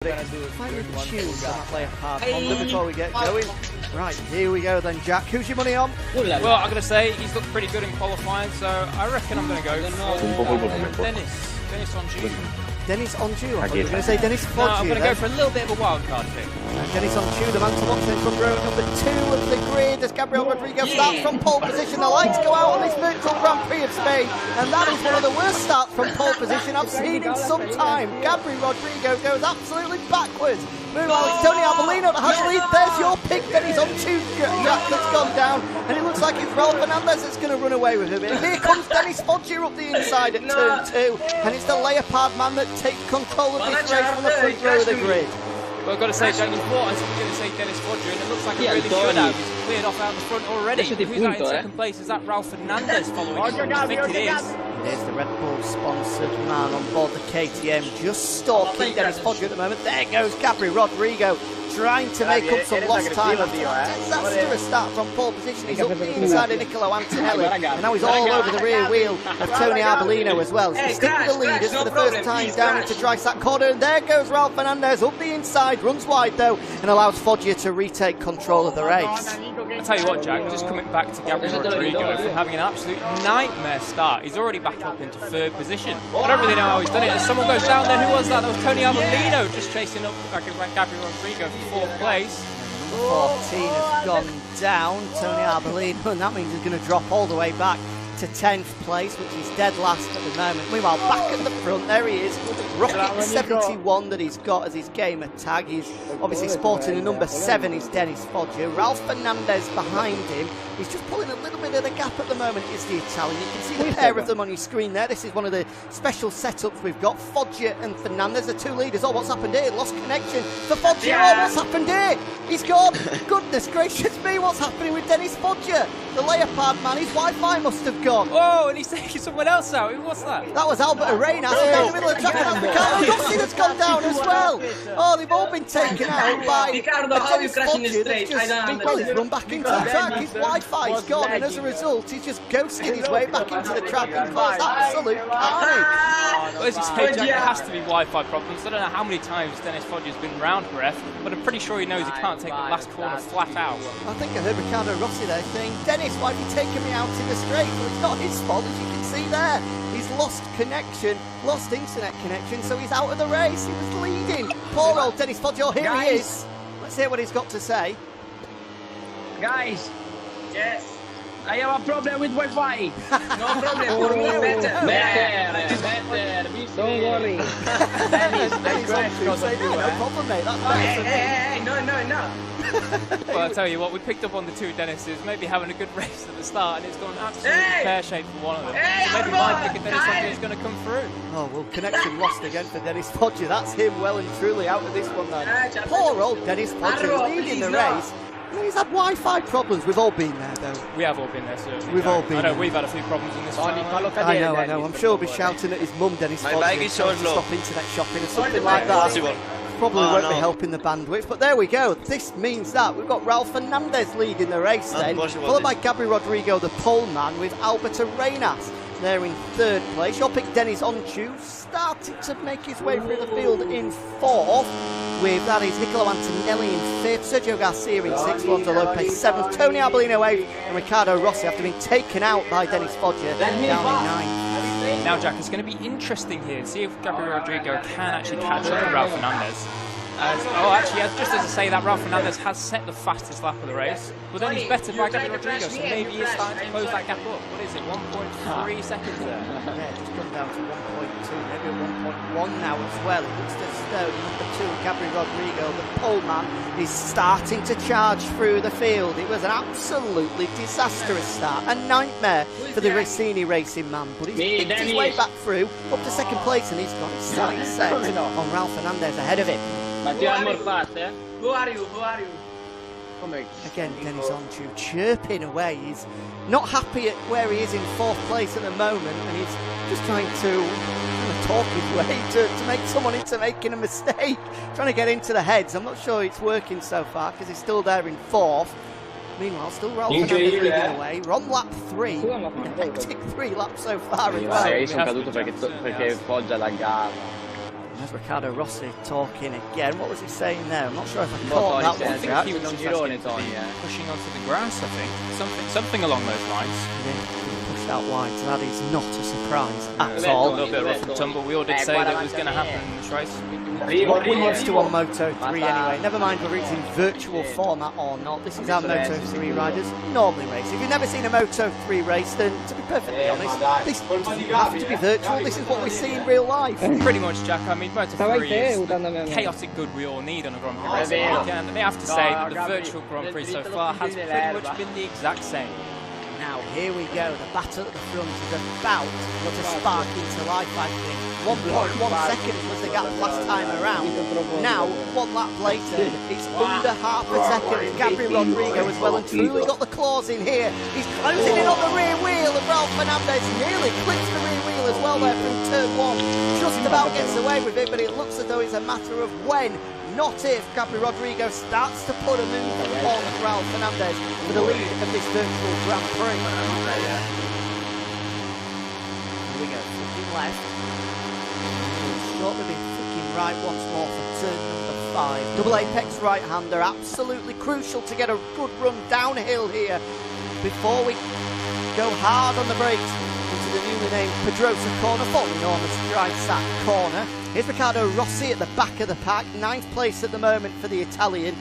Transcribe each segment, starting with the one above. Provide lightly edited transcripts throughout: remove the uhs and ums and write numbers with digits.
Choose on that layer card Honda before we get going. Right, here we go then, Jack. Who's your money on? Well, I'm going to say he's looked pretty good in qualifying, so I reckon I'm going to go for Dennis on June. Dennis on June? I thought you were going to say Dennis for No, I'm going to go for a little bit of a wild card pick. Dennis on June, the man to watch in front row number 2 of the grid as Gabriel Rodriguez starts from pole position. The lights go out on this virtual Grand Prix of Spain, and that is one of the worst starts from pole position I've seen in some time. Gabriel Rodriguez goes absolutely backwards. Meanwhile, it's Tony Arbolino that has lead. There's your pick. Dennis on June, Jack, that's gone down, and it looks like it's Ralph Fernandez that's going to run away with him. And here comes Dennis Foggia up the inside at turn 2, and it's the Leopard man that takes control of this race from the front row of the grid. Well, I've got to say, Jack, you thought I was going to say Dennis Foggia, and it looks like a really good out. He's cleared off out the front already. Who's that in second place? Is that Ralph Fernandez following? I think it is. There's the Red Bull sponsored man on board the KTM, just stalking Dennis Foggia at the moment. There goes Gabriel Rodriguez, trying to make up some lost time after a disastrous start from pole position. He's up the inside of Niccolo Antonelli, and now he's all over the rear wheel of Tony Arbolino as well. So we stick with the leaders for the first time down into dry sack corner, and there goes Ralph Fernandez up the inside, runs wide though, and allows Foggia to retake control of the race. I'll tell you what, Jack, just coming back to Gabriel Rodriguez from having an absolute nightmare start. He's already back up into 3rd position. I don't really know how he's done it. As someone goes down there, who was that? That was Tony Arbolino just chasing up Gabriel Rodriguez for 4th place. 14 has gone down, Tony Arbolino, and that means he's going to drop all the way back to 10th place, which is dead last at the moment. Meanwhile, back at the front, there he is, Rocket 71 that he's got as his gamer tag. He's obviously sporting a number 7, is Dennis Foggia. Ralph Fernandez behind him. He's just pulling a little bit of the gap at the moment, is the Italian. You can see the pair of them on your screen there. This is one of the special setups we've got. Foggia and Fernandez, the 2 leaders. Oh, what's happened here? Lost connection for Foggia. Oh, what's happened here? He's gone. Goodness gracious me, what's happening with Dennis Foggia? The Leopard man, his Wi-Fi must have gone. Oh, and he's taking someone else out. Who was that? That was Albert Arenas. He's down the middle of the track. And Ricardo Rossi that's gone down as well. Oh, they've all been taken out by Dennis Foggia that's just, well, he's run back into the track. His Wi-Fi's gone, and as a result, he's just ghosted his way back into the track and caused absolute carnage. Well, as you say, Jack, there has to be Wi-Fi problems. I don't know how many times Dennis Foggia's been round for F, but I'm pretty sure he knows he can't take the last corner flat out. I think I heard Ricardo Rossi there saying, Dennis, why have you taken me out in the straight? Well, it's not his fault, as you can see there. He's lost connection, lost internet connection, so he's out of the race. He was leading. Poor old Dennis Foggia. Here he is. Let's hear what he's got to say. Guys, yes, I have a problem with Wi-Fi. no problem, for me better. Better. Don't worry. Dennis on say, no problem, mate. That's better. Hey, no. Well, I'll tell you what, we picked up on the 2 Dennises, maybe having a good race at the start, and it's gone absolutely pear-shaped for one of them. So maybe my pick of Dennis Foggia is going to come through. Oh, well, connection lost again for Dennis Foggia. That's him well and truly out of this one, then. Poor old Dennis Foggia leading the race. He's had Wi-Fi problems. We've all been there, though. We have all been there, certainly. We've all been I know, there. we've had a few problems in this one. I know. I'm sure he'll be shouting at his mum, Dennis Foggia, to stop internet shopping or something like that. Probably won't be helping the bandwidth, but there we go. This means that we've got Ralph Fernandez leading the race then, followed by Gabriel Rodriguez, the pole man, with Albert Arenas. They're in 3rd place. Your pick, Dennis Onchu, started to make his way through the field in 4th. With that is Niccolo Antonelli in 5th, Sergio Garcia in 6th, Alonso Lopez 7th, Tony Arbolino 8th, and Ricardo Rossi, after being taken out by Dennis Foggia, down in 9th. Now, Jack, it's going to be interesting here. See if Gabriel Rodriguez can actually catch up with Ralph Fernandez. Just as I say that, Ralph Fernandez has set the fastest lap of the race, but then he's better by Gabriel Rodriguez, so maybe he's starting to close that gap up. What is it, 1.3 seconds there? Yeah, just come down to 1.2, maybe 1.1 now as well. It looks as though number 2, Gabriel Rodriguez, the pole man, is starting to charge through the field. It was an absolutely disastrous start, a nightmare for the Rossini racing man, but he's picked his way back through, up to 2nd place, and he's got his sights set on Ralph Fernandez ahead of him. Who are you? Again, Dennis Onchu chirping away. He's not happy at where he is in 4th place at the moment, and he's just trying to talk his way to make someone into making a mistake, trying to get into the heads. I'm not sure it's working so far because he's still there in 4th. Meanwhile, still Ralph Fernandez leading away. We're on lap 3. Hectic 3 laps so far as well. Io sono caduto perché Foggia laggava. There's Riccardo Rossi talking again. What was he saying there? I'm not sure if I caught that one. I think he was just asking to be pushing onto the grass, I think. Something along those lines. Yeah, pushed out wide, so that is not a surprise at A all. little bit of rough and tumble. We all did say that was going to happen in this race. What we're used to on Moto3 anyway, never mind whether it's in virtual format or not. This is how Moto3 riders normally race. If you've never seen a Moto3 race, then to be perfectly honest, this doesn't have to be virtual. This is what we see in real life. Pretty much, Jack. I mean, Moto3 is the chaotic good we all need on a Grand Prix race weekend. And they have to say that the virtual Grand Prix so far has pretty much been the exact same. Now, here we go. The battle at the front is about to spark into life, I think. 1.1 seconds was the gap last time around. Now, one lap later, it's under half a second. Gabriel Rodrigo has well and truly got the claws in here. He's closing in on the rear wheel, and Ralph Fernandez nearly clips the rear wheel as well there from turn 1. Just about gets away with it, but it looks as though it's a matter of when, not if, Gabriel Rodrigo starts to put a move on Ralph Fernandez for the lead of this virtual Grand Prix. Here we go, flicking left. Shortly be flicking right once more for turn number 5. Double apex right-hander, absolutely crucial to get a good run downhill here before we go hard on the brakes into the newly named Pedrosa corner, formerly known as Dry Sack corner. Here's Riccardo Rossi at the back of the pack, 9th place at the moment for the Italian.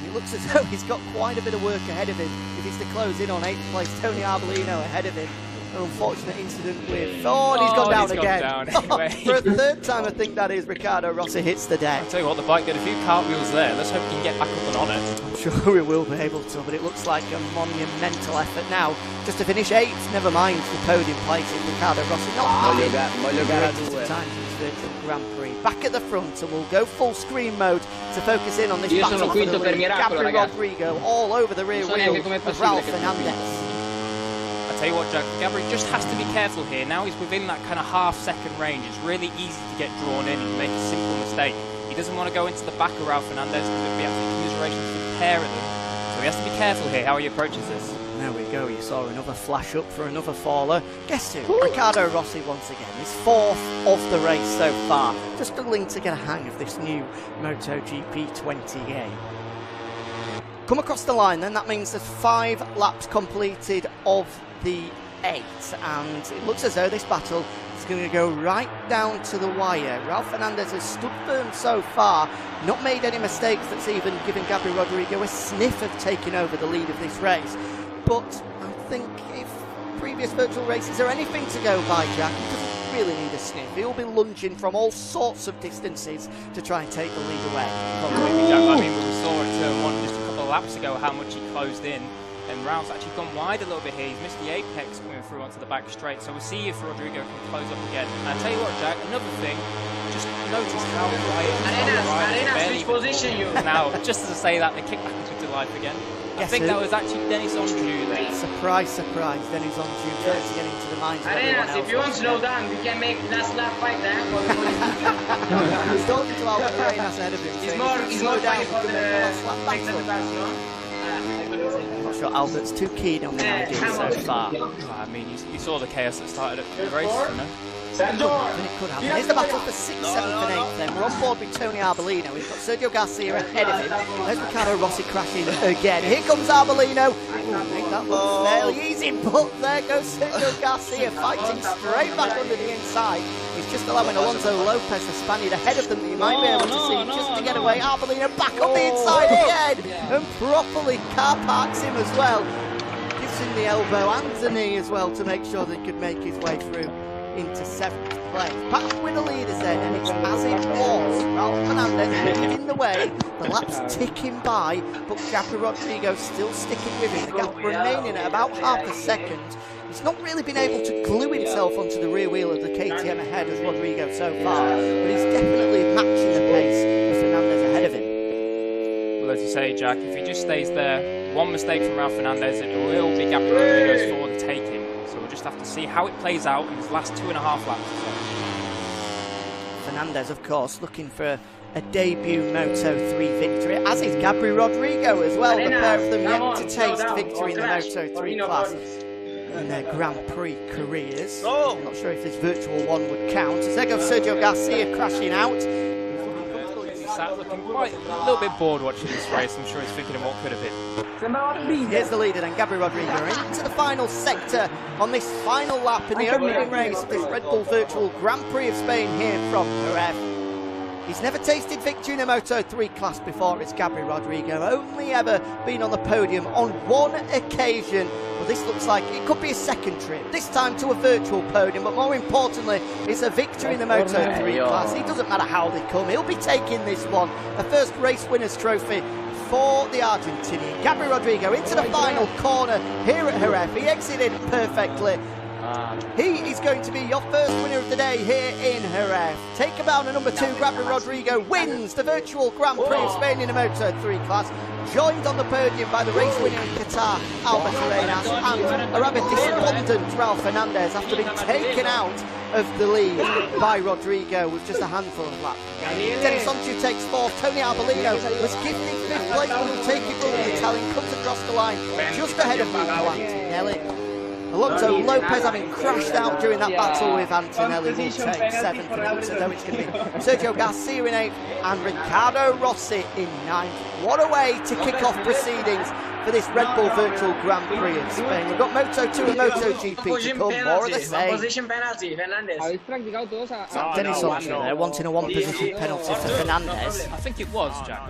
It looks as though he's got quite a bit of work ahead of him if he's to close in on 8th place. Tony Arbolino ahead of him. An unfortunate incident with... Oh, and he's gone down again. Anyway. For a 3rd time, I think that is, Riccardo Rossi hits the deck. I'll tell you what, the bike did a few cartwheels there. Let's hope he can get back up and on it. I'm sure we will be able to, but it looks like a monumental effort now. Just to finish 8th, never mind the podium place in Riccardo Rossi. Not having the greatest times in this virtual Grand Prix. Back at the front, and we'll go full screen mode to focus in on this battle for the lead. Gabriel Rodrigo all over the rear wheel of Ralph Fernandez. Tell you what, Jack, Gabriel just has to be careful here. Now he's within that kind of half-second range. It's really easy to get drawn in and make a simple mistake. He doesn't want to go into the back of Ralph Fernandez because it would be absolute commiseration for the pair of them. So he has to be careful here how he approaches this. There we go. You saw another flash up for another faller. Guess who? Riccardo Rossi once again. His 4th of the race so far. Just struggling to get a hang of this new MotoGP 20 game. Come across the line then. That means there's 5 laps completed of the 8, and it looks as though this battle is going to go right down to the wire. Ralph Fernandez has stood firm so far, not made any mistakes that's even given Gabriel Rodrigo a sniff of taking over the lead of this race. But I think if previous virtual races are anything to go by, Jack, he doesn't really need a sniff. He'll be lunging from all sorts of distances to try and take the lead away. Completely, Jack. I mean, we saw at turn 1 just a couple of laps ago how much he closed in. And Ralph's actually gone wide a little bit here. He's missed the apex coming through onto the back straight. So we'll see if Rodrigo can close up again. And I'll tell you what, Jack, another thing, just notice how Arenas, which position you? Now, just as I say that, they kick back into life again. I think that was actually Denis Onju there. Surprise, surprise, Denis Onju trying to get into the minds of everyone else. If you want to slow down, we can make last lap fight there. He's talking to Albert Arenas ahead of him. It's more funny for the I'm not sure Albert's too keen on the idea so far. I mean, you saw the chaos that started at the race, you know. Then it could happen. Here's the battle for 6th, 7th and 8th then. We're on board with Tony Arbolino. We've got Sergio Garcia ahead of him. There's Riccardo Rossi crashing again. Here comes Arbolino. I think that looks fairly easy, but there goes Sergio Garcia fighting straight back under the inside. He's just allowing Alonso Lopez, the Spaniard, ahead of them that you might be able to see just to get away. Arbolino back on the inside again and properly car parks him as well. Gives him the elbow and the knee as well to make sure that he could make his way through into 7th place. Back with the leaders then, and it's as it was. Ralph Fernandez leading the way, the laps ticking by, but Gabriel Rodrigo still sticking with him. The gap remaining at about half a second. He's not really been able to glue himself onto the rear wheel of the KTM ahead as Rodrigo so far, but he's definitely matching the pace of Fernandez ahead of him. Well, as you say, Jack, if he just stays there, one mistake from Ralph Fernandez, it will be Gabriel Rodrigo's for the taking. So we'll just have to see how it plays out in his last 2.5 laps. Fernandez, of course, looking for a debut Moto3 victory, as is Gabriel Rodrigo as well. The pair of them yet to taste victory in the Moto3 class. in their Grand Prix careers. I'm not sure if this virtual one would count. As there goes Sergio Garcia crashing out. Sat looking quite a little bit bored watching this race. I'm sure he's thinking of what could have been. Here's the leader then, Gabriel Rodriguez, into the final sector on this final lap in the opening race of this Red Bull Virtual Grand Prix of Spain here from Jerez. He's never tasted victory in a Moto3 class before. It's Gabriel Rodriguez, only ever been on the podium on one occasion. Well, this looks like it could be a second trip, this time to a virtual podium, but more importantly, it's a victory in the Moto3 class. It doesn't matter how they come, he'll be taking this one. The first race winner's trophy for the Argentinian. Gabriel Rodriguez into the final corner here at Jerez. He exited perfectly. He is going to be your first winner of the day here in Jerez. Take him down to number 2, Gabriel Rodriguez wins the virtual Grand Prix of Spain in the Moto3 class. Joined on the podium by the race winner in Qatar, Albert Arenas, and a rather despondent Ralph Fernandez after being taken out of the lead by Rodrigo with just a handful of laps. Dennis Onchu takes 4th. Tony Arbolino was gifted 5th place, but will take it from the Italian, comes across the line just ahead of Antonelli. Alonso Lopez, having crashed out during that battle with Antonelli, will take 7th, and it looks as though it's going to be Sergio Garcia in 8th and Ricardo Rossi in 9th. What a way to kick off proceedings for this Red Bull Virtual Grand Prix of Spain. We've got Moto2 and MotoGP to come, more of the same. Position penalty, Fernandez. Dennis Onchu there wanting a one position penalty for Fernandez. I think it was, Jack.